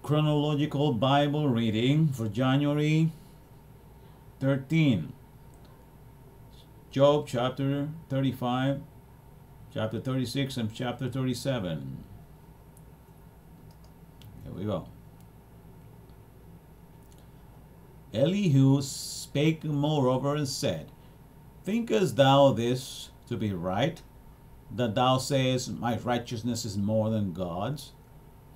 Chronological Bible reading for January 13. Job chapter 35, chapter 36, and chapter 37. Here we go. Elihu spake moreover and said, Thinkest thou this to be right, that thou sayest, My righteousness is more than God's?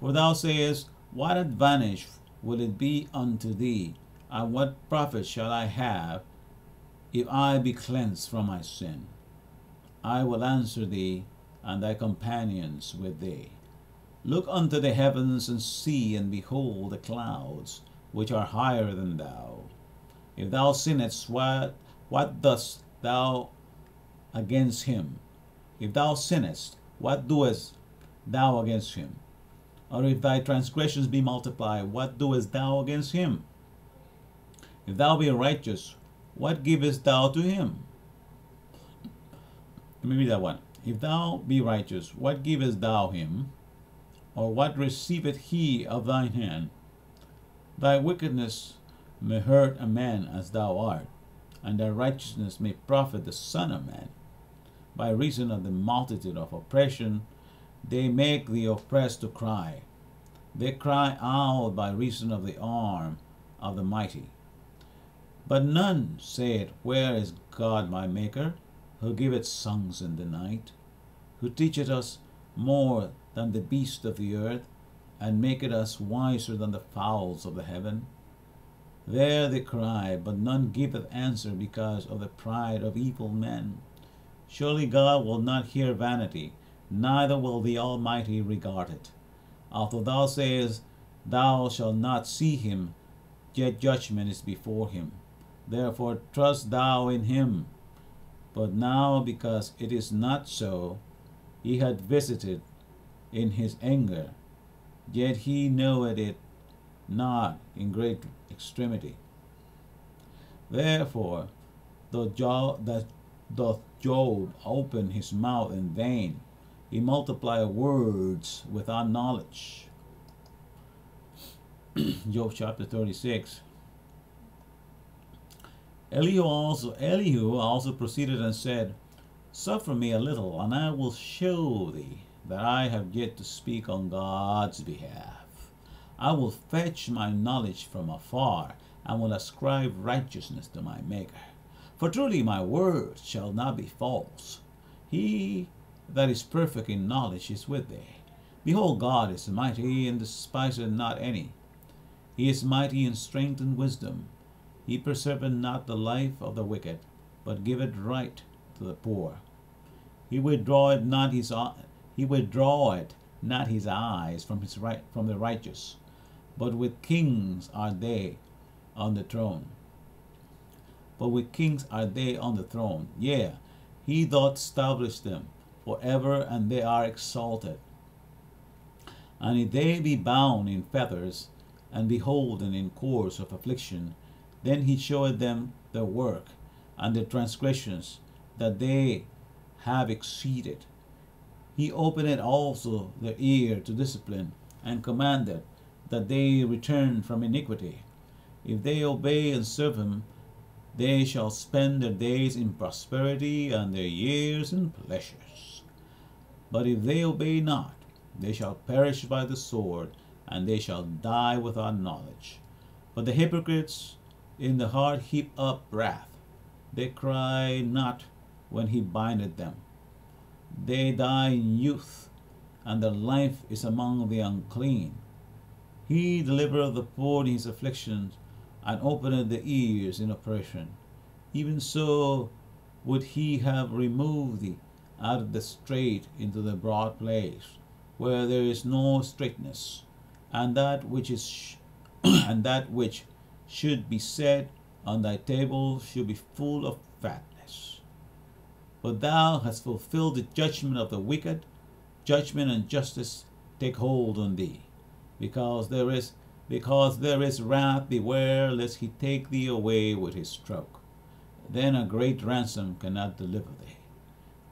For thou sayest, What advantage will it be unto thee, and what profit shall I have, if I be cleansed from my sin? I will answer thee, and thy companions with thee. Look unto the heavens, and see, and behold the clouds, which are higher than thou. If thou sinnest, what dost thou against him? If thou sinnest, what doest thou against him? Or if thy transgressions be multiplied, what doest thou against him? If thou be righteous, what givest thou to him? Let me read that one. If thou be righteous, what givest thou him? Or what receiveth he of thine hand? Thy wickedness may hurt a man as thou art, and thy righteousness may profit the Son of Man. By reason of the multitude of oppression, they make the oppressed to cry. They cry out by reason of the arm of the mighty. But none saith, Where is God my Maker, who giveth songs in the night, who teacheth us more than the beasts of the earth, and maketh us wiser than the fowls of the heaven? There they cry, but none giveth answer because of the pride of evil men. Surely God will not hear vanity, neither will the Almighty regard it. Although thou sayest, Thou shalt not see him, yet judgment is before him. Therefore trust thou in him. But now, because it is not so, he hath visited in his anger, yet he knoweth it not in great extremity. Therefore doth Job open his mouth in vain, he multiplied words without knowledge. Job chapter 36. Elihu also proceeded and said, Suffer me a little, and I will show thee that I have yet to speak on God's behalf. I will fetch my knowledge from afar, and will ascribe righteousness to my Maker. For truly my words shall not be false. He that is perfect in knowledge is with thee. Behold, God is mighty, and despiseth not any. He is mighty in strength and wisdom. He preserveth not the life of the wicked, but giveth right to the poor. He withdraweth not his eyes from the righteous, but with kings are they on the throne. Yea, he doth establish them forever, and they are exalted. And if they be bound in fetters, and beholden in course of affliction, then he showeth them their work, and their transgressions, that they have exceeded. He openeth also their ear to discipline, and commanded that they return from iniquity. If they obey and serve him, they shall spend their days in prosperity, and their years in pleasures. But if they obey not, they shall perish by the sword, and they shall die without knowledge. But the hypocrites in the heart heap up wrath. They cry not when he bindeth them. They die in youth, and their life is among the unclean. He delivereth the poor in his afflictions, and openeth the ears in oppression. Even so would he have removed thee out of the strait into the broad place, where there is no straightness, and that which should be set on thy table should be full of fatness. But thou hast fulfilled the judgment of the wicked. Judgment and justice take hold on thee. Because there is wrath, beware lest he take thee away with his stroke. Then a great ransom cannot deliver thee.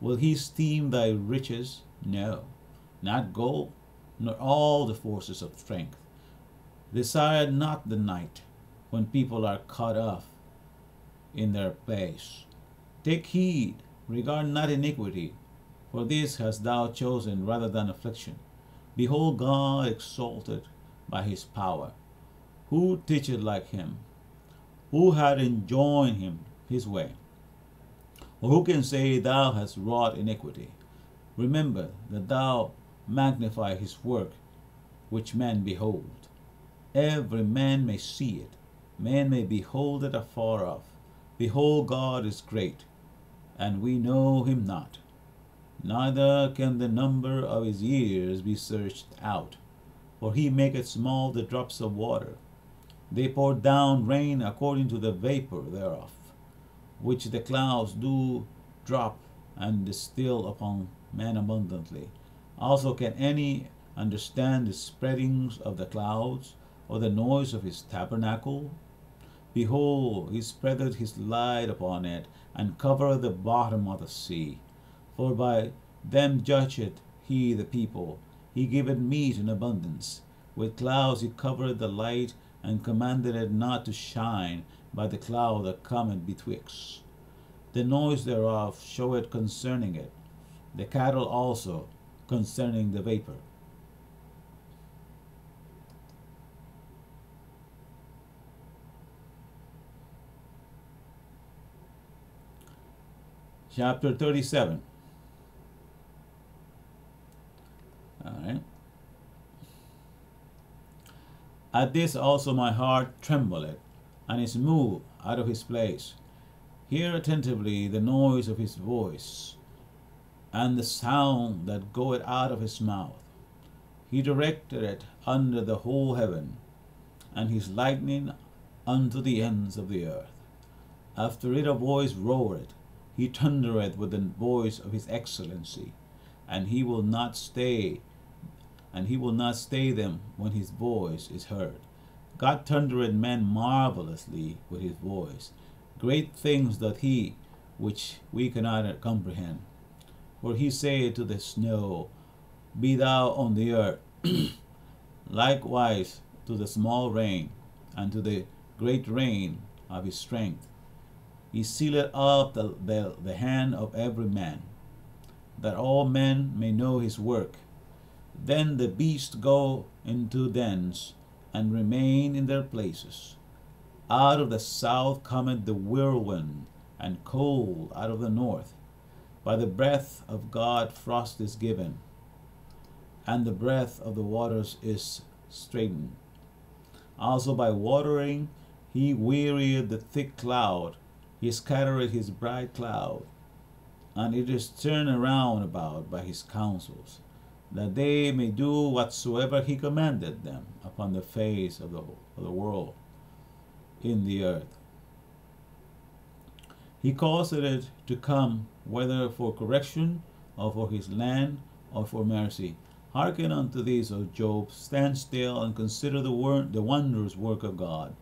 Will he esteem thy riches? No, not gold, nor all the forces of strength. Desire not the night, when people are cut off in their place. Take heed, regard not iniquity, for this hast thou chosen rather than affliction. Behold, God exalted by his power. Who teacheth like him? Who hath enjoined him his way? Or who can say, Thou hast wrought iniquity? Remember that thou magnify his work, which men behold. Every man may see it, man may behold it afar off. Behold, God is great, and we know him not. Neither can the number of his years be searched out. For he maketh small the drops of water. They pour down rain according to the vapor thereof, which the clouds do drop and distill upon men abundantly. Also can any understand the spreadings of the clouds, or the noise of his tabernacle? Behold, he spreadeth his light upon it, and covereth the bottom of the sea. For by them judgeth he the people. He giveth meat in abundance. With clouds he covereth the light, and commanded it not to shine by the cloud that cometh betwixt. The noise thereof showeth concerning it, the cattle also concerning the vapor. Chapter 37. All right. At this also my heart trembleth, and is moved out of his place. Hear attentively the noise of his voice, and the sound that goeth out of his mouth. He directed it under the whole heaven, and his lightning unto the ends of the earth. After it a voice roareth, he thundereth with the voice of his excellency, and he will not stay them when his voice is heard. God thundereth men marvelously with his voice. Great things doth he, which we cannot comprehend. For he saith to the snow, Be thou on the earth, likewise to the small rain, and to the great rain of his strength. He sealeth up the hand of every man, that all men may know his work. Then the beasts go into dens, and remain in their places. Out of the south cometh the whirlwind, and cold out of the north. By the breath of God frost is given, and the breath of the waters is straitened. Also by watering he wearied the thick cloud, he scattered his bright cloud, and it is turned around about by his counsels, that they may do whatsoever he commanded them upon the face of the world in the earth. He caused it to come, whether for correction, or for his land, or for mercy. Hearken unto this, O Job, stand still, and consider the wondrous work of God.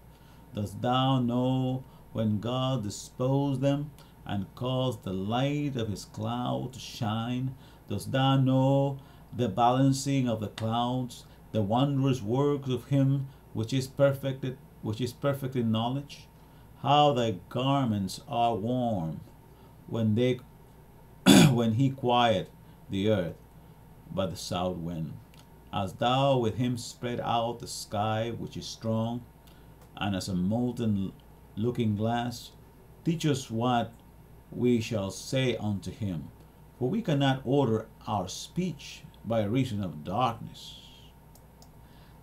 Dost thou know when God disposed them, and caused the light of his cloud to shine? Dost thou know the balancing of the clouds, the wondrous works of him which is perfect in knowledge? How thy garments are warm when when he quiet the earth by the south wind. As thou with him spread out the sky which is strong, and as a molten looking glass, teach us what we shall say unto him, for we cannot order our speech by reason of darkness.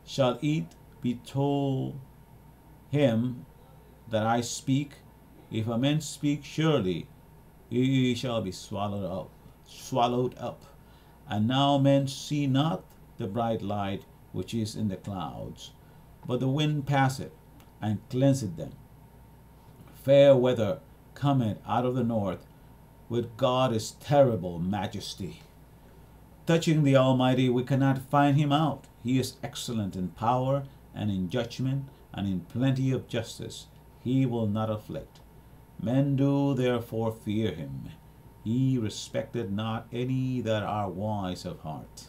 Shall it be told him that I speak? If a man speak, surely he shall be swallowed up. And now men see not the bright light which is in the clouds, but the wind passeth and cleanseth them. Fair weather cometh out of the north, with God is terrible majesty. Touching the Almighty, we cannot find him out. He is excellent in power and in judgment and in plenty of justice. He will not afflict. Men do therefore fear him. He respected not any that are wise of heart.